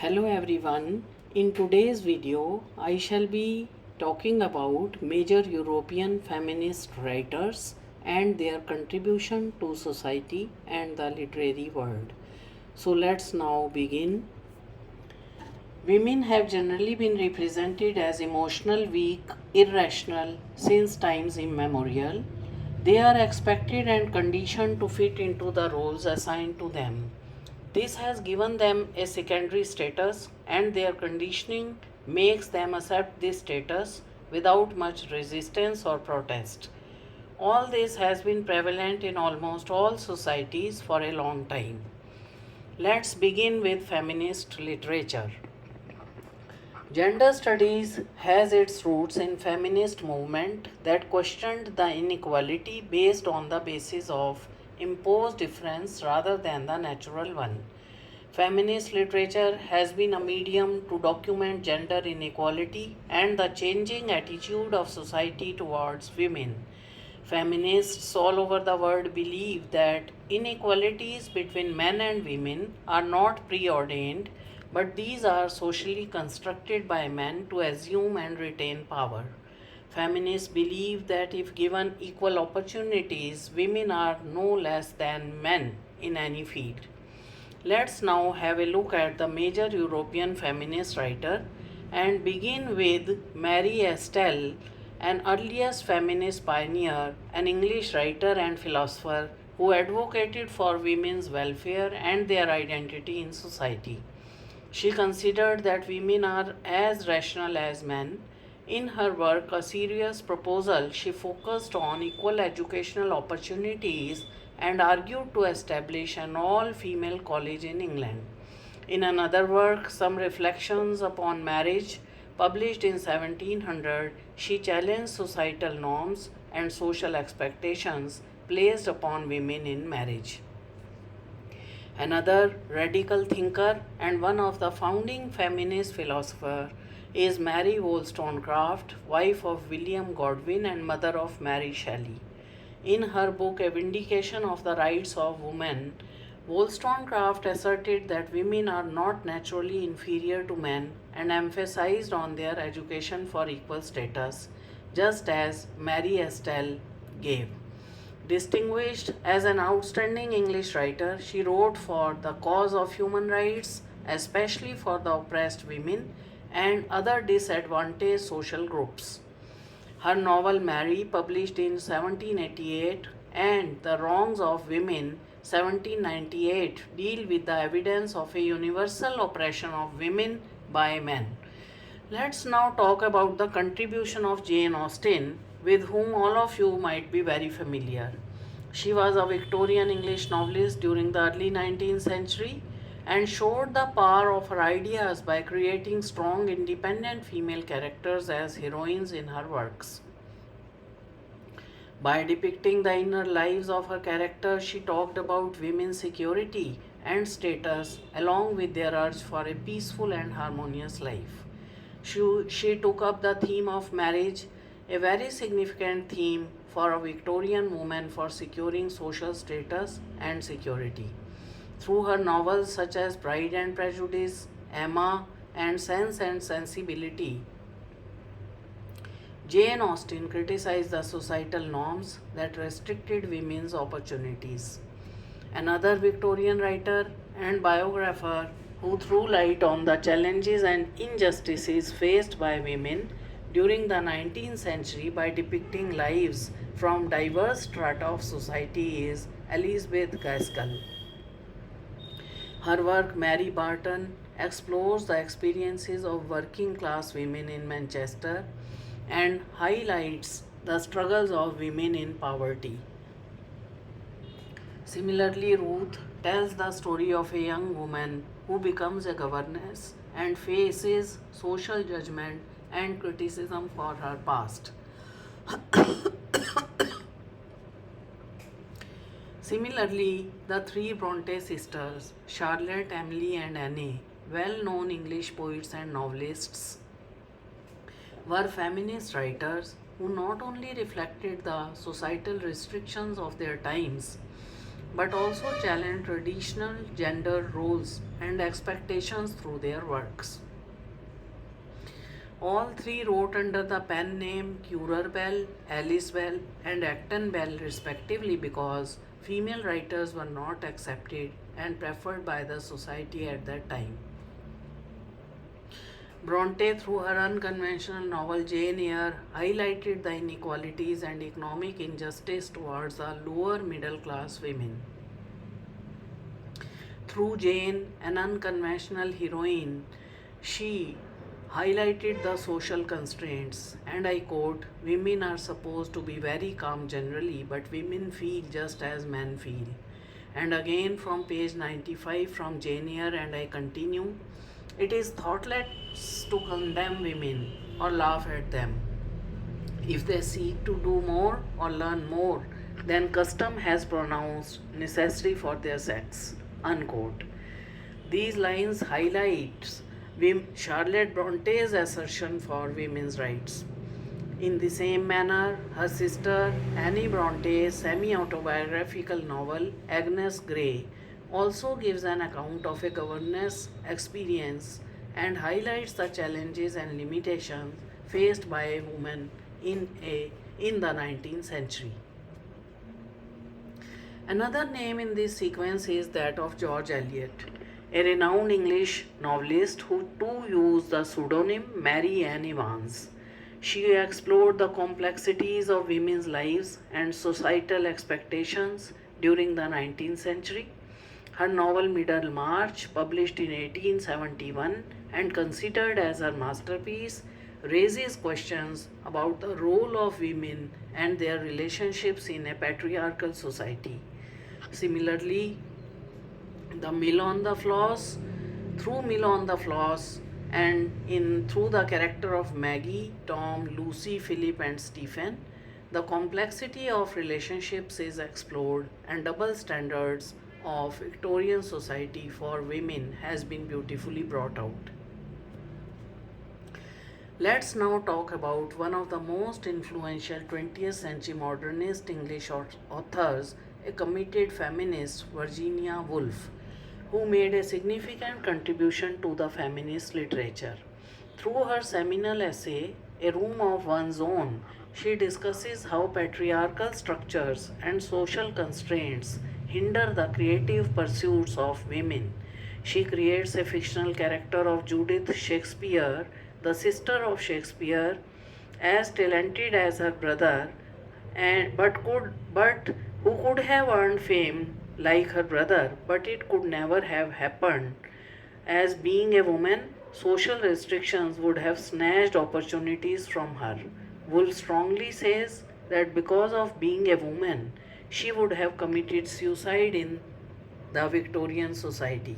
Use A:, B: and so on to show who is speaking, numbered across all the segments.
A: Hello everyone. In today's video, I shall be talking about major European feminist writers and their contribution to society and the literary world. So let's now begin. Women have generally been represented as emotional, weak, irrational since times immemorial. They are expected and conditioned to fit into the roles assigned to them. This has given them a secondary status, and their conditioning makes them accept this status without much resistance or protest. All this has been prevalent in almost all societies for a long time. Let's begin with feminist literature. Gender studies has its roots in feminist movement that questioned the inequality based on the basis of imposed difference rather than the natural one. Feminist literature has been a medium to document gender inequality and the changing attitude of society towards women. Feminists all over the world believe that inequalities between men and women are not preordained, but these are socially constructed by men to assume and retain power. Feminists believe that if given equal opportunities, women are no less than men in any field. Let's now have a look at the major European feminist writer and begin with Mary Estelle, an earliest feminist pioneer, an English writer and philosopher who advocated for women's welfare and their identity in society. She considered that women are as rational as men. In her work, A Serious Proposal, she focused on equal educational opportunities and argued to establish an all female college in England. In another work, Some Reflections upon Marriage, published in 1700, she challenged societal norms and social expectations placed upon women in marriage. Another radical thinker and one of the founding feminist philosophers is Mary Wollstonecraft, wife of William Godwin and mother of Mary Shelley. In her book A Vindication of the Rights of Women, Wollstonecraft asserted that women are not naturally inferior to men and emphasized on their education for equal status, just as Mary Estelle gave. Distinguished as an outstanding English writer, she wrote for the cause of human rights, especially for the oppressed women and other disadvantaged social groups. Her novel Mary, published in 1788, and The Wrongs of Women, 1798, deal with the evidence of a universal oppression of women by men. Let's now talk about the contribution of Jane Austen, with whom all of you might be very familiar. She was a Victorian English novelist during the early 19th century and showed the power of her ideas by creating strong independent female characters as heroines in her works. By depicting the inner lives of her characters, she talked about women's security and status along with their urge for a peaceful and harmonious life. She took up the theme of marriage, a very significant theme for a Victorian woman for securing social status and security. Through her novels such as Pride and Prejudice, Emma, and Sense and Sensibility, Jane Austen criticized the societal norms that restricted women's opportunities. Another Victorian writer and biographer who threw light on the challenges and injustices faced by women during the 19th century by depicting lives from diverse strata of society is Elizabeth Gaskell. Her work, Mary Barton, explores the experiences of working class women in Manchester and highlights the struggles of women in poverty. Similarly, Ruth tells the story of a young woman who becomes a governess and faces social judgment and criticism for her past. Similarly, the three Bronte sisters, Charlotte, Emily, and Anne, well known English poets and novelists, were feminist writers who not only reflected the societal restrictions of their times but also challenge traditional gender roles and expectations through their works. All three wrote under the pen name Currer Bell, Alice Bell, and Acton Bell, respectively, because female writers were not accepted and preferred by the society at that time. Bronte, through her unconventional novel Jane Eyre, highlighted the inequalities and economic injustice towards the lower middle class women. Through Jane, an unconventional heroine, she highlighted the social constraints, and I quote, "Women are supposed to be very calm generally, but women feel just as men feel." And again from page 95 from Jane Eyre, and I continue, "It is thoughtless to condemn women or laugh at them. If they seek to do more or learn more than custom has pronounced necessary for their sex." Unquote. These lines highlight Charlotte Bronte's assertion for women's rights. In the same manner, her sister Annie Bronte's semi-autobiographical novel Agnes Grey also gives an account of a governess experience and highlights the challenges and limitations faced by a woman in the 19th century. Another name in this sequence is that of George Eliot, a renowned English novelist who too used the pseudonym Mary Ann Evans. She explored the complexities of women's lives and societal expectations during the 19th century. Her novel Middlemarch, published in 1871 and considered as her masterpiece, raises questions about the role of women and their relationships in a patriarchal society. Similarly, the Mill on the Floss, through Mill on the Floss, and in through the character of Maggie, Tom, Lucy, Philip, and Stephen, the complexity of relationships is explored, and double standards of Victorian society for women has been beautifully brought out. Let's now talk about one of the most influential 20th century modernist English authors, a committed feminist, Virginia Woolf, who made a significant contribution to the feminist literature. Through her seminal essay, A Room of One's Own, she discusses how patriarchal structures and social constraints hinder the creative pursuits of women. She creates a fictional character of Judith Shakespeare, the sister of Shakespeare, as talented as her brother, and but who could have earned fame like her brother, but it could never have happened. As being a woman, social restrictions would have snatched opportunities from her. Woolf strongly says that because of being a woman, she would have committed suicide in the Victorian society.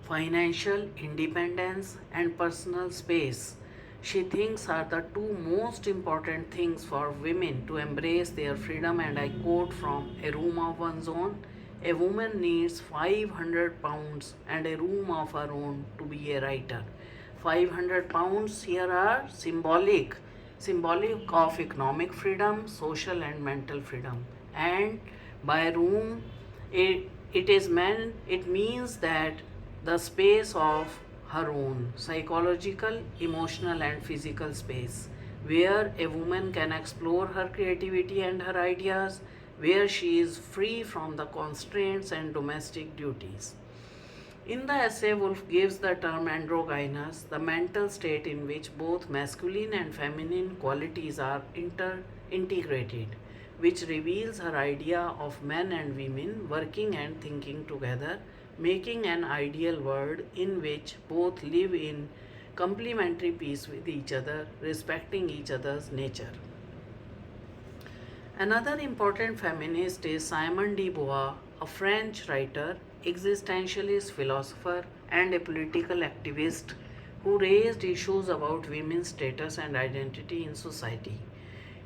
A: Financial independence and personal space, she thinks, are the two most important things for women to embrace their freedom, and I quote from A Room of One's Own, "A woman needs 500 pounds and a room of her own to be a writer." 500 pounds here are symbolic of economic freedom, social and mental freedom. And by room, it means that the space of her own, psychological, emotional, and physical space, where a woman can explore her creativity and her ideas, where she is free from the constraints and domestic duties. In the essay, Woolf gives the term androgynous, the mental state in which both masculine and feminine qualities are integrated, which reveals her idea of men and women working and thinking together, making an ideal world in which both live in complementary peace with each other, respecting each other's nature. Another important feminist is Simone de Beauvoir, a French writer, existentialist philosopher, and a political activist who raised issues about women's status and identity in society.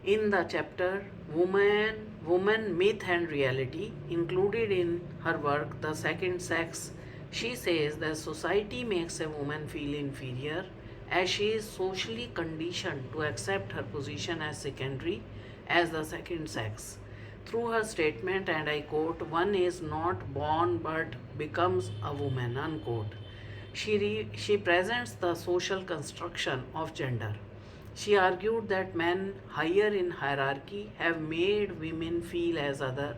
A: In the chapter Woman, Myth and Reality, included in her work The Second Sex, she says that society makes a woman feel inferior as she is socially conditioned to accept her position as secondary, as the second sex. through her statement, and I quote, "One is not born but becomes a woman," unquote. She presents the social construction of gender. She argued that men higher in hierarchy have made women feel as other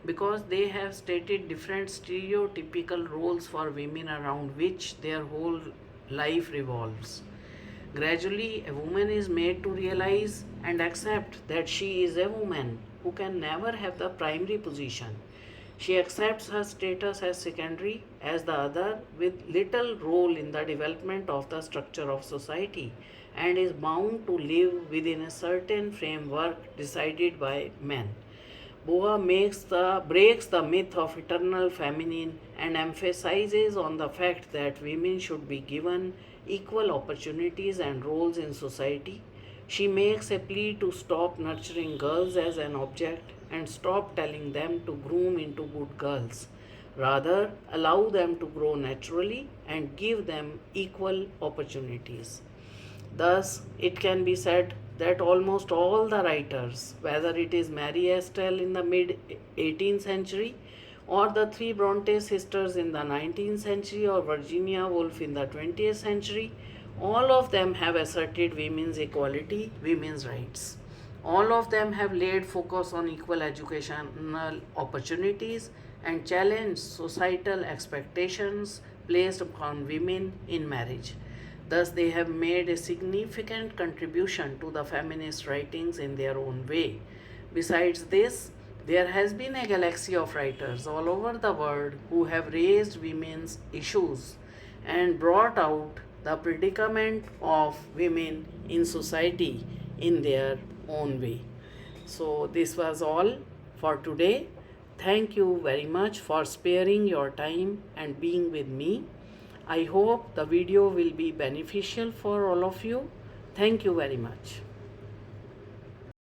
A: because they have stated different stereotypical roles for women around which their whole life revolves. Gradually, a woman is made to realize and accept that she is a woman who can never have the primary position. She accepts her status as secondary, as the other, with little role in the development of the structure of society, and is bound to live within a certain framework decided by men. Boa breaks the myth of eternal feminine and emphasizes on the fact that women should be given equal opportunities and roles in society. She makes a plea to stop nurturing girls as an object and stop telling them to groom into good girls. Rather, allow them to grow naturally and give them equal opportunities. Thus, it can be said that almost all the writers, whether it is Mary Estelle in the mid 18th century, or the three Bronte sisters in the 19th century, or Virginia Woolf in the 20th century, all of them have asserted women's equality, women's rights. All of them have laid focus on equal educational opportunities and challenged societal expectations placed upon women in marriage. Thus, they have made a significant contribution to the feminist writings in their own way. Besides this, there has been a galaxy of writers all over the world who have raised women's issues and brought out the predicament of women in society in their own way. So, this was all for today. Thank you very much for sparing your time and being with me. I hope the video will be beneficial for all of you. Thank you very much.